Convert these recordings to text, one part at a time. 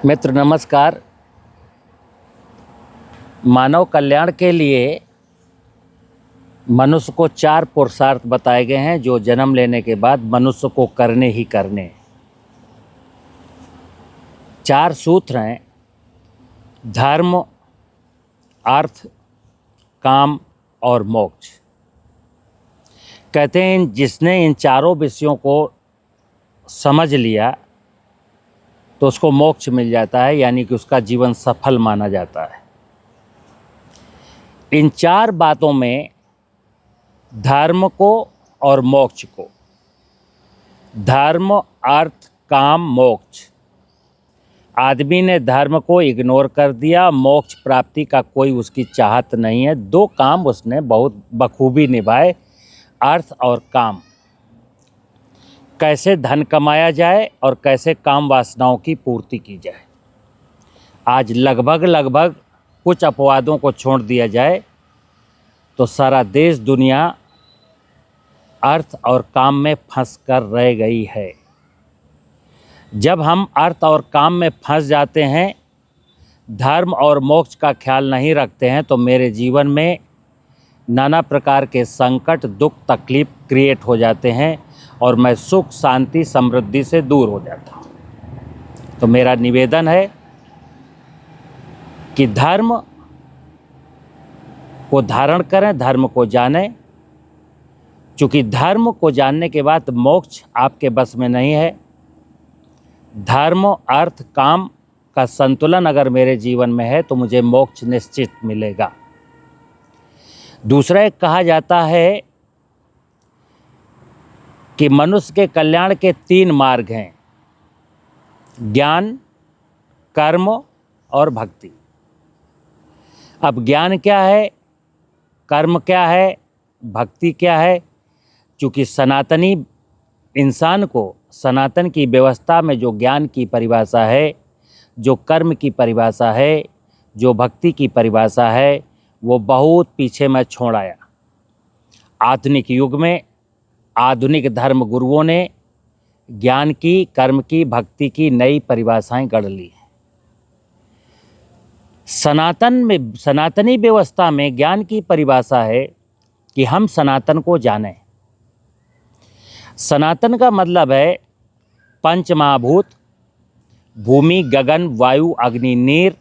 मित्र नमस्कार। मानव कल्याण के लिए मनुष्य को 4 पुरुषार्थ बताए गए हैं जो जन्म लेने के बाद मनुष्य को करने ही करने। 4 सूत्र हैं: धर्म, अर्थ, काम और मोक्ष। कहते हैं जिसने इन चारों विषयों को समझ लिया तो उसको मोक्ष मिल जाता है, यानी कि उसका जीवन सफल माना जाता है। इन 4 बातों में धर्म को और मोक्ष को, धर्म, अर्थ, काम, मोक्ष, आदमी ने धर्म को इग्नोर कर दिया। मोक्ष प्राप्ति का कोई उसकी चाहत नहीं है। 2 काम उसने बहुत बखूबी निभाए, अर्थ और काम। कैसे धन कमाया जाए और कैसे काम वासनाओं की पूर्ति की जाए। आज लगभग कुछ अपवादों को छोड़ दिया जाए तो सारा देश दुनिया अर्थ और काम में फंस कर रह गई है। जब हम अर्थ और काम में फंस जाते हैं, धर्म और मोक्ष का ख्याल नहीं रखते हैं, तो मेरे जीवन में नाना प्रकार के संकट, दुख, तकलीफ क्रिएट हो जाते हैं और मैं सुख, शांति, समृद्धि से दूर हो जाता हूँ। तो मेरा निवेदन है कि धर्म को धारण करें, धर्म को जानें, क्योंकि धर्म को जानने के बाद मोक्ष आपके बस में नहीं है। धर्म, अर्थ, काम का संतुलन अगर मेरे जीवन में है तो मुझे मोक्ष निश्चित मिलेगा। दूसरा एक कहा जाता है कि मनुष्य के कल्याण के 3 मार्ग हैं: ज्ञान, कर्म और भक्ति। अब ज्ञान क्या है, कर्म क्या है, भक्ति क्या है? क्योंकि सनातनी इंसान को सनातन की व्यवस्था में जो ज्ञान की परिभाषा है, जो कर्म की परिभाषा है, जो भक्ति की परिभाषा है, वो बहुत पीछे मैं छोड़ आया। आधुनिक युग में आधुनिक धर्म गुरुओं ने ज्ञान की, कर्म की, भक्ति की नई परिभाषाएं गढ़ ली हैं। सनातनी व्यवस्था में ज्ञान की परिभाषा है कि हम सनातन को जानें। सनातन का मतलब है 5 महाभूत, भूमि, गगन, वायु, अग्नि, नीर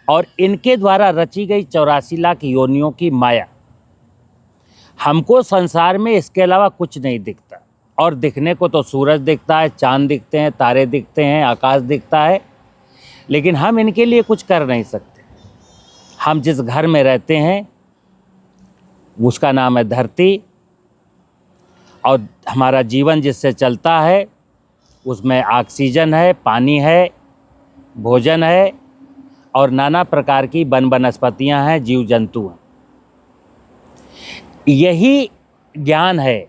और इनके द्वारा रची गई 84 लाख योनियों की माया। हमको संसार में इसके अलावा कुछ नहीं दिखता, और दिखने को तो सूरज दिखता है, चांद दिखते हैं, तारे दिखते हैं, आकाश दिखता है, लेकिन हम इनके लिए कुछ कर नहीं सकते। हम जिस घर में रहते हैं उसका नाम है धरती, और हमारा जीवन जिससे चलता है उसमें ऑक्सीजन है, पानी है, भोजन है और नाना प्रकार की वनस्पतियां हैं, जीव जंतु हैं। यही ज्ञान है।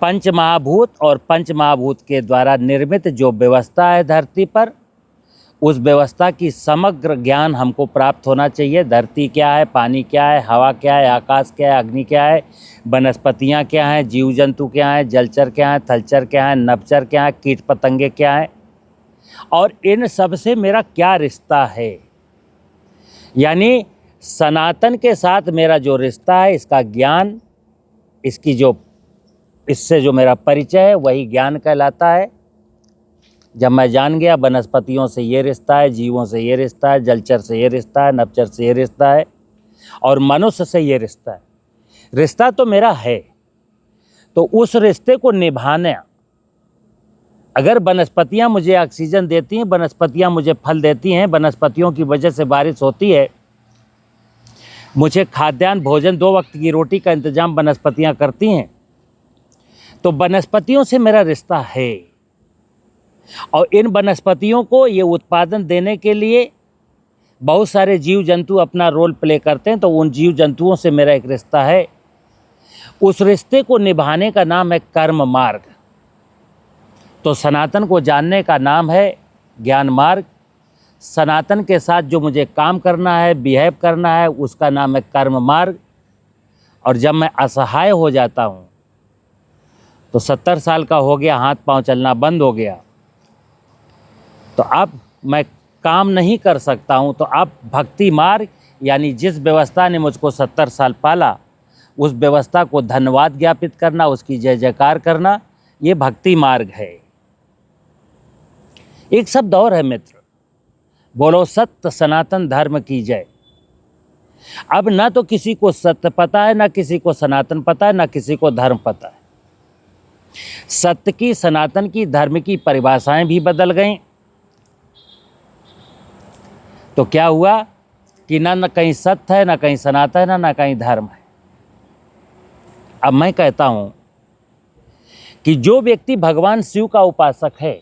5 महाभूत और 5 महाभूत के द्वारा निर्मित जो व्यवस्था है धरती पर, उस व्यवस्था की समग्र ज्ञान हमको प्राप्त होना चाहिए। धरती क्या है, पानी क्या है, हवा क्या है, आकाश क्या है, अग्नि क्या है, वनस्पतियाँ क्या हैं, जीव जंतु क्या हैं, जलचर क्या हैं, थलचर क्या हैं, नभचर क्या हैं, कीट पतंगे क्या हैं, और इन सब से मेरा क्या रिश्ता है। यानी सनातन के साथ मेरा जो रिश्ता है, इसका ज्ञान, इससे जो मेरा परिचय है वही ज्ञान कहलाता है। जब मैं जान गया वनस्पतियों से ये रिश्ता है, जीवों से ये रिश्ता है, जलचर से ये रिश्ता है, नभचर से ये रिश्ता है और मनुष्य से ये रिश्ता है, रिश्ता तो मेरा है, तो उस रिश्ते को निभाना। अगर वनस्पतियाँ मुझे ऑक्सीजन देती हैं, वनस्पतियाँ मुझे फल देती हैं, वनस्पतियों की वजह से बारिश होती है, मुझे खाद्यान्न, भोजन, 2 वक्त की रोटी का इंतजाम वनस्पतियाँ करती हैं, तो वनस्पतियों से मेरा रिश्ता है। और इन वनस्पतियों को ये उत्पादन देने के लिए बहुत सारे जीव जंतु अपना रोल प्ले करते हैं, तो उन जीव जंतुओं से मेरा एक रिश्ता है। उस रिश्ते को निभाने का नाम है कर्म मार्ग। तो सनातन को जानने का नाम है ज्ञान मार्ग। सनातन के साथ जो मुझे काम करना है, बिहेव करना है, उसका नाम है कर्म मार्ग। और जब मैं असहाय हो जाता हूँ तो 70 साल का हो गया, हाथ पांव चलना बंद हो गया, तो अब मैं काम नहीं कर सकता हूँ, तो अब भक्ति मार्ग यानी जिस व्यवस्था ने मुझको 70 साल पाला, उस व्यवस्था को धन्यवाद ज्ञापित करना, उसकी जय जयकार करना, ये भक्ति मार्ग है। एक शब्द और है मित्र, बोलो सत्य सनातन धर्म की जय। अब ना तो किसी को सत्य पता है, ना किसी को सनातन पता है, ना किसी को धर्म पता है। सत्य की, सनातन की, धर्म की परिभाषाएं भी बदल गईं। तो क्या हुआ कि ना कहीं सत्य है, ना कहीं सनातन है, ना कहीं धर्म है। अब मैं कहता हूं कि जो व्यक्ति भगवान शिव का उपासक है,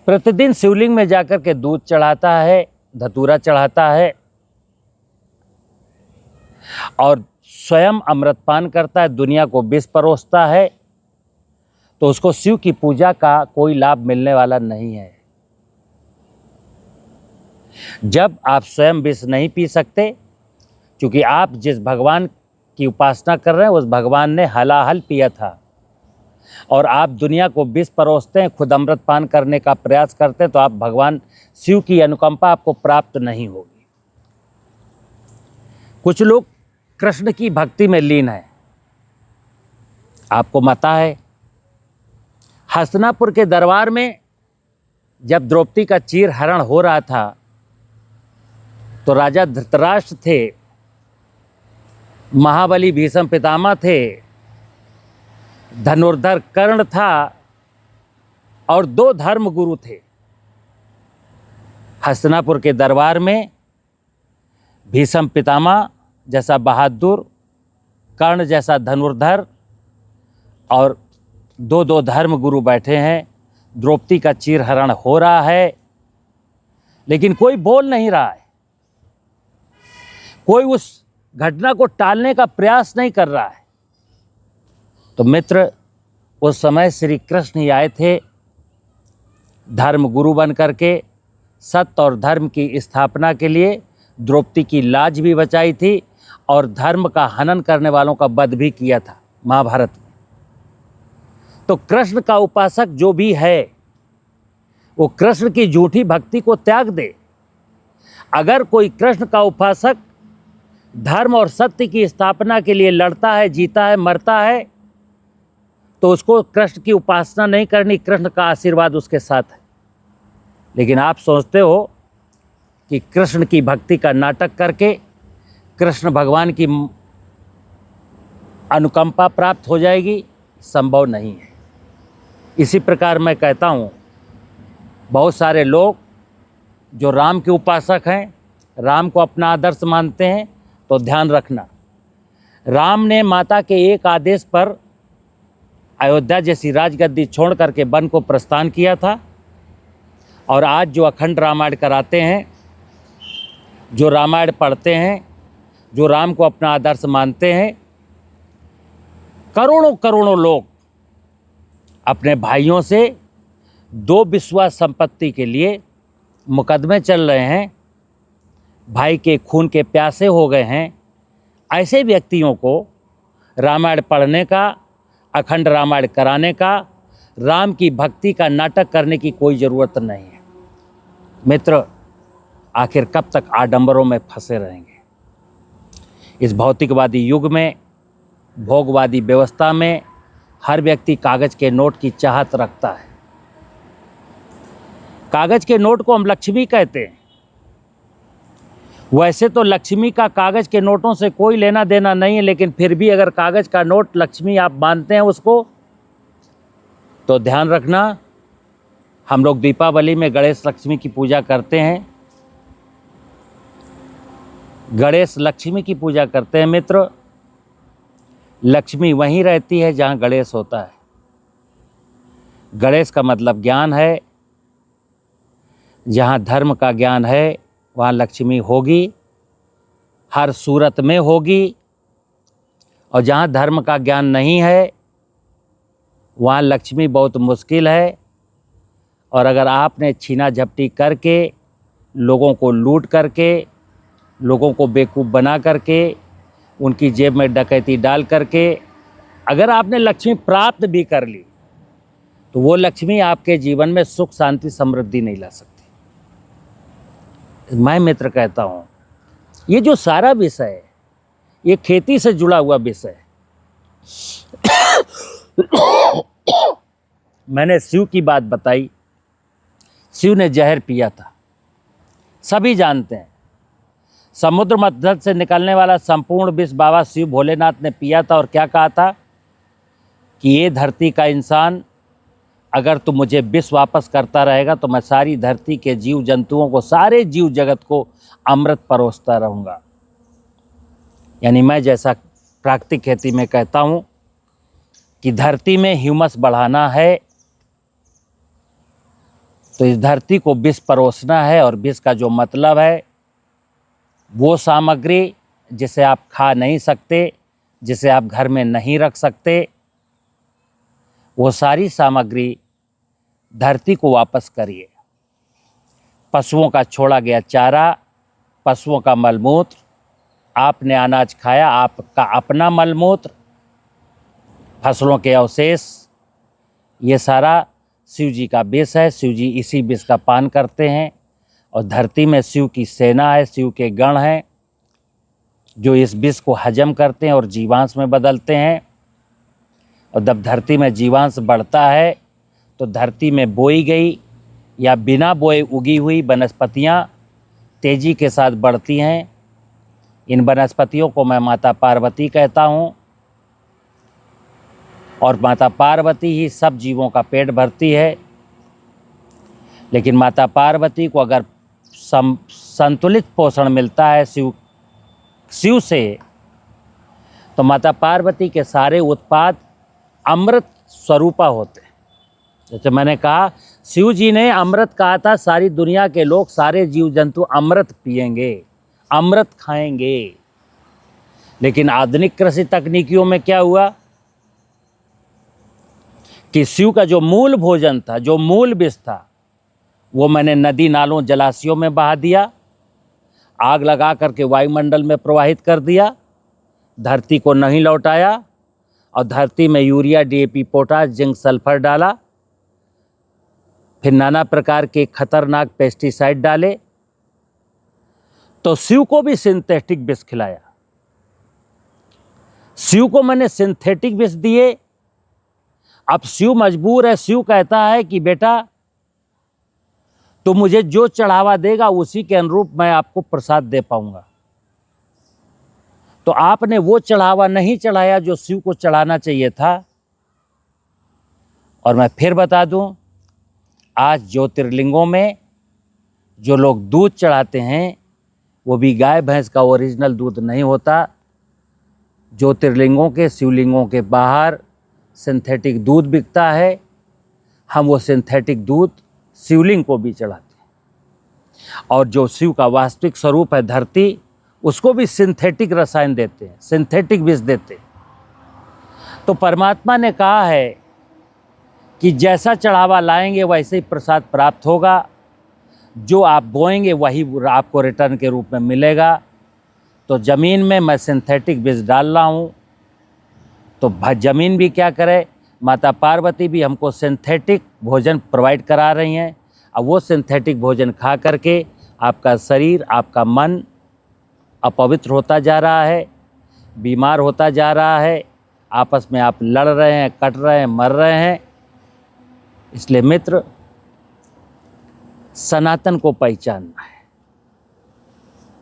प्रतिदिन शिवलिंग में जाकर के दूध चढ़ाता है, धतूरा चढ़ाता है और स्वयं अमृतपान करता है, दुनिया को विष परोसता है, तो उसको शिव की पूजा का कोई लाभ मिलने वाला नहीं है। जब आप स्वयं विष नहीं पी सकते, क्योंकि आप जिस भगवान की उपासना कर रहे हैं उस भगवान ने हलाहल पिया था, और आप दुनिया को विष परोसते हैं, खुद अमृतपान करने का प्रयास करते हैं, तो आप भगवान शिव की अनुकंपा आपको प्राप्त नहीं होगी। कुछ लोग कृष्ण की भक्ति में लीन हैं। आपको पता है, हस्तिनापुर के दरबार में जब द्रौपदी का चीर हरण हो रहा था, तो राजा धृतराष्ट्र थे, महाबली भीष्म पितामह थे, धनुर्धर कर्ण था और 2 धर्मगुरु थे। हस्तिनापुर के दरबार में भीष्म पितामह जैसा बहादुर, कर्ण जैसा धनुर्धर और 2 धर्मगुरु बैठे हैं। द्रौपदी का चीरहरण हो रहा है, लेकिन कोई बोल नहीं रहा है, कोई उस घटना को टालने का प्रयास नहीं कर रहा है। तो मित्र, उस समय श्री कृष्ण ही आए थे धर्म गुरु बन करके, सत्य और धर्म की स्थापना के लिए। द्रौपदी की लाज भी बचाई थी और धर्म का हनन करने वालों का वध भी किया था महाभारत में। तो कृष्ण का उपासक जो भी है, वो कृष्ण की झूठी भक्ति को त्याग दे। अगर कोई कृष्ण का उपासक धर्म और सत्य की स्थापना के लिए लड़ता है, जीता है, मरता है, तो उसको कृष्ण की उपासना नहीं करनी, कृष्ण का आशीर्वाद उसके साथ है। लेकिन आप सोचते हो कि कृष्ण की भक्ति का नाटक करके कृष्ण भगवान की अनुकंपा प्राप्त हो जाएगी, संभव नहीं है। इसी प्रकार मैं कहता हूँ, बहुत सारे लोग जो राम के उपासक हैं, राम को अपना आदर्श मानते हैं, तो ध्यान रखना, राम ने माता के एक आदेश पर अयोध्या जैसी राजगद्दी छोड़ करके वन को प्रस्थान किया था। और आज जो अखंड रामायण कराते हैं, जो रामायण पढ़ते हैं, जो राम को अपना आदर्श मानते हैं, करोड़ों करोड़ों लोग अपने भाइयों से 2 बिस्वा संपत्ति के लिए मुकदमे चल रहे हैं, भाई के खून के प्यासे हो गए हैं। ऐसे व्यक्तियों को रामायण पढ़ने का, अखंड रामायण कराने का, राम की भक्ति का नाटक करने की कोई ज़रूरत नहीं है। मित्र, आखिर कब तक आडंबरों में फंसे रहेंगे? इस भौतिकवादी युग में, भोगवादी व्यवस्था में हर व्यक्ति कागज़ के नोट की चाहत रखता है। कागज़ के नोट को हम लक्ष्मी कहते हैं। वैसे तो लक्ष्मी का कागज़ के नोटों से कोई लेना देना नहीं है, लेकिन फिर भी अगर कागज़ का नोट लक्ष्मी आप मानते हैं उसको, तो ध्यान रखना, हम लोग दीपावली में गणेश लक्ष्मी की पूजा करते हैं। गणेश लक्ष्मी की पूजा करते हैं मित्र। लक्ष्मी वहीं रहती है जहाँ गणेश होता है। गणेश का मतलब ज्ञान है। जहाँ धर्म का ज्ञान है वहाँ लक्ष्मी होगी, हर सूरत में होगी। और जहाँ धर्म का ज्ञान नहीं है वहाँ लक्ष्मी बहुत मुश्किल है। और अगर आपने छीना झपटी करके, लोगों को लूट करके, लोगों को बेवकूफ़ बना करके, उनकी जेब में डकैती डाल करके अगर आपने लक्ष्मी प्राप्त भी कर ली, तो वो लक्ष्मी आपके जीवन में सुख शांति समृद्धि नहीं ला सकती। मैं मित्र कहता हूँ, ये जो सारा विषय है ये खेती से जुड़ा हुआ विषय है। मैंने शिव की बात बताई, शिव ने जहर पिया था, सभी जानते हैं। समुद्र मध्य से निकलने वाला संपूर्ण विष बाबा शिव भोलेनाथ ने पिया था और क्या कहा था कि ये धरती का इंसान, अगर तू मुझे विष वापस करता रहेगा तो मैं सारी धरती के जीव जंतुओं को, सारे जीव जगत को अमृत परोसता रहूँगा। यानी मैं जैसा प्राकृतिक खेती में कहता हूँ कि धरती में ह्यूमस बढ़ाना है तो इस धरती को विष परोसना है, और विष का जो मतलब है वो सामग्री जिसे आप खा नहीं सकते, जिसे आप घर में नहीं रख सकते, वो सारी सामग्री धरती को वापस करिए। पशुओं का छोड़ा गया चारा, पशुओं का मलमूत्र, आपने अनाज खाया, आपका अपना मलमूत्र, फसलों के अवशेष, ये सारा शिव जी का विष है। शिव जी इसी विष का पान करते हैं और धरती में शिव की सेना है, शिव के गण हैं जो इस विष को हजम करते हैं और जीवांश में बदलते हैं। और जब धरती में जीवांश बढ़ता है तो धरती में बोई गई या बिना बोए उगी हुई वनस्पतियाँ तेजी के साथ बढ़ती हैं। इन वनस्पतियों को मैं माता पार्वती कहता हूँ, और माता पार्वती ही सब जीवों का पेट भरती है। लेकिन माता पार्वती को अगर संतुलित पोषण मिलता है शिव से, तो माता पार्वती के सारे उत्पाद अमृत स्वरूपा होते हैं। जैसे मैंने कहा, शिव जी ने अमृत कहा था, सारी दुनिया के लोग, सारे जीव जंतु अमृत पिएंगे, अमृत खाएंगे। लेकिन आधुनिक कृषि तकनीकियों में क्या हुआ कि शिव का जो मूल भोजन था, जो मूल विष था, वो मैंने नदी नालों जलाशयों में बहा दिया, आग लगा करके वायुमंडल में प्रवाहित कर दिया, धरती को नहीं लौटाया, और धरती में urea, DAP, potash, zinc, sulphur डाला, फिर नाना प्रकार के खतरनाक पेस्टिसाइड डाले, तो शिव को भी सिंथेटिक विष खिलाया। शिव को मैंने सिंथेटिक विष दिए। अब शिव मजबूर है, शिव कहता है कि बेटा तो मुझे जो चढ़ावा देगा उसी के अनुरूप मैं आपको प्रसाद दे पाऊंगा। तो आपने वो चढ़ावा नहीं चढ़ाया जो शिव को चढ़ाना चाहिए था। और मैं फिर बता दूं, आज ज्योतिर्लिंगों में जो लोग दूध चढ़ाते हैं वो भी गाय भैंस का ओरिजिनल दूध नहीं होता। ज्योतिर्लिंगों के, शिवलिंगों के बाहर सिंथेटिक दूध बिकता है। हम वो सिंथेटिक दूध शिवलिंग को भी चढ़ाते हैं, और जो शिव का वास्तविक स्वरूप है धरती, उसको भी सिंथेटिक रसायन देते हैं, सिंथेटिक विष देते हैं। तो परमात्मा ने कहा है कि जैसा चढ़ावा लाएंगे वैसे ही प्रसाद प्राप्त होगा, जो आप बोएंगे वही आपको रिटर्न के रूप में मिलेगा। तो ज़मीन में मैं सिंथेटिक विष डाल रहा हूँ, तो ज़मीन भी क्या करे, माता पार्वती भी हमको सिंथेटिक भोजन प्रोवाइड करा रही हैं। अब वो सिंथेटिक भोजन खा करके आपका शरीर, आपका मन अपवित्र होता जा रहा है, बीमार होता जा रहा है, आपस में आप लड़ रहे हैं, कट रहे हैं, मर रहे हैं। इसलिए मित्र, सनातन को पहचानना है।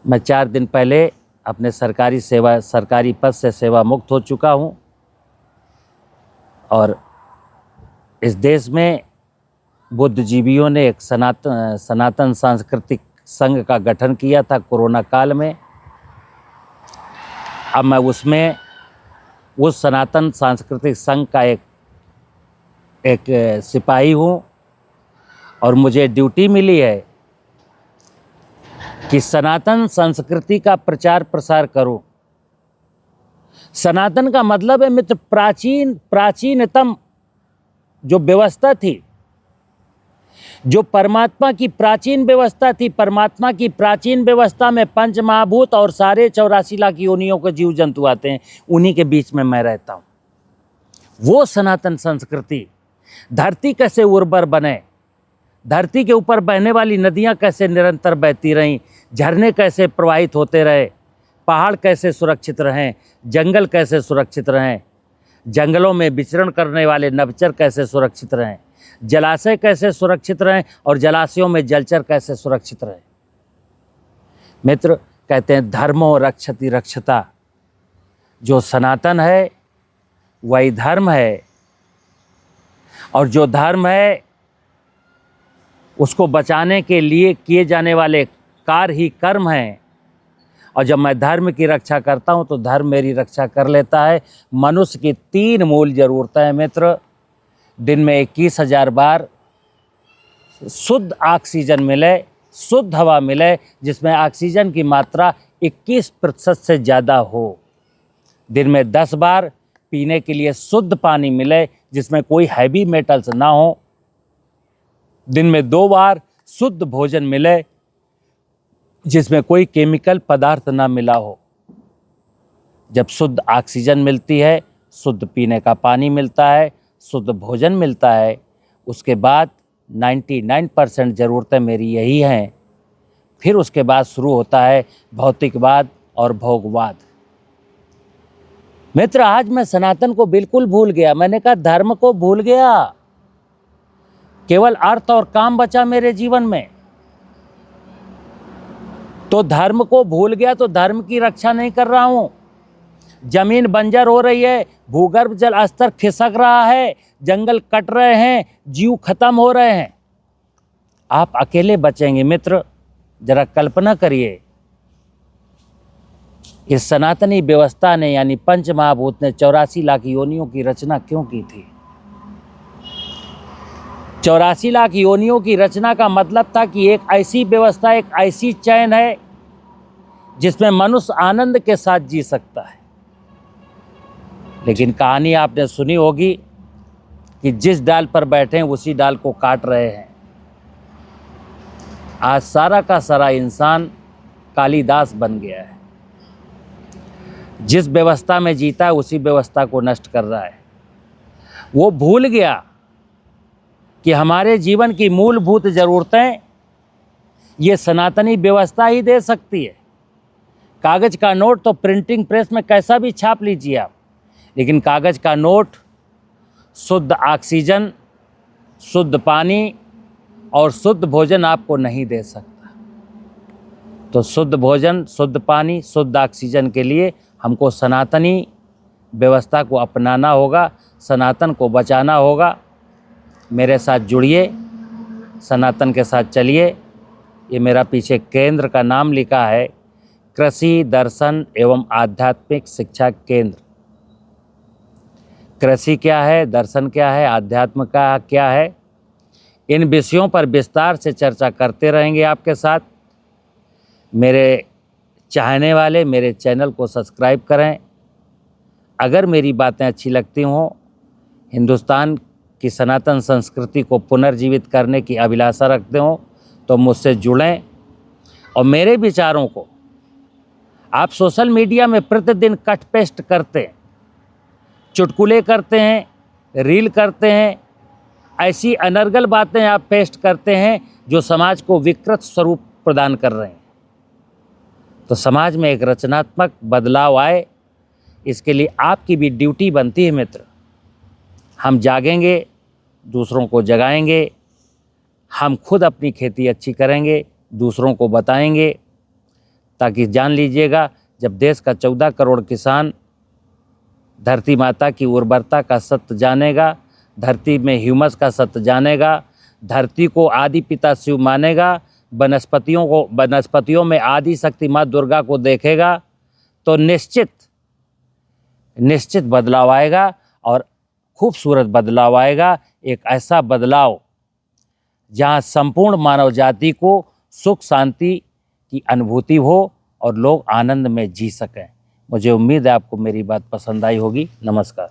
मैं 4 दिन पहले अपने सरकारी पद से सेवा मुक्त हो चुका हूँ, और इस देश में बुद्धिजीवियों ने एक सनातन सांस्कृतिक संघ का गठन किया था कोरोना काल में। अब मैं उसमें उस सनातन सांस्कृतिक संघ का एक सिपाही हूँ, और मुझे ड्यूटी मिली है कि सनातन संस्कृति का प्रचार प्रसार करूं। सनातन का मतलब है मित्र प्राचीनतम जो व्यवस्था थी, जो परमात्मा की प्राचीन व्यवस्था थी। परमात्मा की प्राचीन व्यवस्था में पंच महाभूत और सारे 84 लाख योनियों के जीव जंतु आते हैं, उन्हीं के बीच में मैं रहता हूँ। वो सनातन संस्कृति धरती कैसे उर्वर बने, धरती के ऊपर बहने वाली नदियाँ कैसे निरंतर बहती रहीं, झरने कैसे प्रवाहित होते रहे, पहाड़ कैसे सुरक्षित रहें, जंगल कैसे सुरक्षित रहें, जंगलों में विचरण करने वाले नभचर कैसे सुरक्षित रहें, जलाशय कैसे सुरक्षित रहें और जलाशयों में जलचर कैसे सुरक्षित रहें। मित्र, कहते हैं धर्मो रक्षति रक्षता, जो सनातन है वही धर्म है, और जो धर्म है उसको बचाने के लिए किए जाने वाले कार्य ही कर्म हैं। और जब मैं धर्म की रक्षा करता हूँ तो धर्म मेरी रक्षा कर लेता है। मनुष्य की 3 मूल ज़रूरतें हैं मित्र। दिन में 21,000 बार शुद्ध ऑक्सीजन मिले, शुद्ध हवा मिले जिसमें ऑक्सीजन की मात्रा 21% से ज़्यादा हो। दिन में 10 बार पीने के लिए शुद्ध पानी मिले जिसमें कोई हैवी मेटल्स ना हो। दिन में 2 बार शुद्ध भोजन मिले जिसमें कोई केमिकल पदार्थ ना मिला हो। जब शुद्ध ऑक्सीजन मिलती है, शुद्ध पीने का पानी मिलता है, शुद्ध भोजन मिलता है, उसके बाद 99% ज़रूरतें मेरी यही हैं। फिर उसके बाद शुरू होता है भौतिकवाद और भोगवाद। मित्र, आज मैं सनातन को बिल्कुल भूल गया। मैंने कहा धर्म को भूल गया, केवल अर्थ और काम बचा मेरे जीवन में। तो धर्म को भूल गया तो धर्म की रक्षा नहीं कर रहा हूं। जमीन बंजर हो रही है, भूगर्भ जल स्तर खिसक रहा है, जंगल कट रहे हैं, जीव खत्म हो रहे हैं। आप अकेले बचेंगे मित्र। जरा कल्पना करिए, इस सनातनी व्यवस्था ने यानी पंच महाभूत ने 84 लाख योनियों की रचना क्यों की थी? 84 लाख योनियों की रचना का मतलब था कि एक ऐसी व्यवस्था, एक ऐसी चयन है जिसमें मनुष्य आनंद के साथ जी सकता है। लेकिन कहानी आपने सुनी होगी कि जिस डाल पर बैठे हैं उसी डाल को काट रहे हैं। आज सारा का सारा इंसान कालिदास बन गया है। जिस व्यवस्था में जीता है उसी व्यवस्था को नष्ट कर रहा है। वो भूल गया कि हमारे जीवन की मूलभूत ज़रूरतें ये सनातनी व्यवस्था ही दे सकती है। कागज़ का नोट तो प्रिंटिंग प्रेस में कैसा भी छाप लीजिए आप, लेकिन कागज़ का नोट शुद्ध ऑक्सीजन, शुद्ध पानी और शुद्ध भोजन आपको नहीं दे सकता। तो शुद्ध भोजन, शुद्ध पानी, शुद्ध ऑक्सीजन के लिए हमको सनातनी व्यवस्था को अपनाना होगा, सनातन को बचाना होगा। मेरे साथ जुड़िए, सनातन के साथ चलिए। ये मेरा पीछे केंद्र का नाम लिखा है, कृषि दर्शन एवं आध्यात्मिक शिक्षा केंद्र। कृषि क्या है, दर्शन क्या है, आध्यात्म का क्या है, इन विषयों पर विस्तार से चर्चा करते रहेंगे आपके साथ। मेरे चाहने वाले मेरे चैनल को सब्सक्राइब करें। अगर मेरी बातें अच्छी लगती हों, हिंदुस्तान की सनातन संस्कृति को पुनर्जीवित करने की अभिलाषा रखते हों, तो मुझसे जुड़ें। और मेरे विचारों को आप सोशल मीडिया में प्रतिदिन कट पेस्ट करते हैं, चुटकुले करते हैं, रील करते हैं, ऐसी अनर्गल बातें आप पेस्ट करते हैं जो समाज को विकृत स्वरूप प्रदान कर रहे हैं। तो समाज में एक रचनात्मक बदलाव आए, इसके लिए आपकी भी ड्यूटी बनती है मित्र। हम जागेंगे, दूसरों को जगाएंगे। हम खुद अपनी खेती अच्छी करेंगे, दूसरों को बताएंगे। ताकि जान लीजिएगा, जब देश का 14 करोड़ किसान धरती माता की उर्वरता का सत्य जानेगा, धरती में ह्यूमस का सत्य जानेगा, धरती को आदि पिता शिव मानेगा, वनस्पतियों में आदि शक्ति माँ दुर्गा को देखेगा, तो निश्चित बदलाव आएगा और खूबसूरत बदलाव आएगा। एक ऐसा बदलाव जहाँ संपूर्ण मानव जाति को सुख शांति की अनुभूति हो और लोग आनंद में जी सकें। मुझे उम्मीद है आपको मेरी बात पसंद आई होगी। नमस्कार।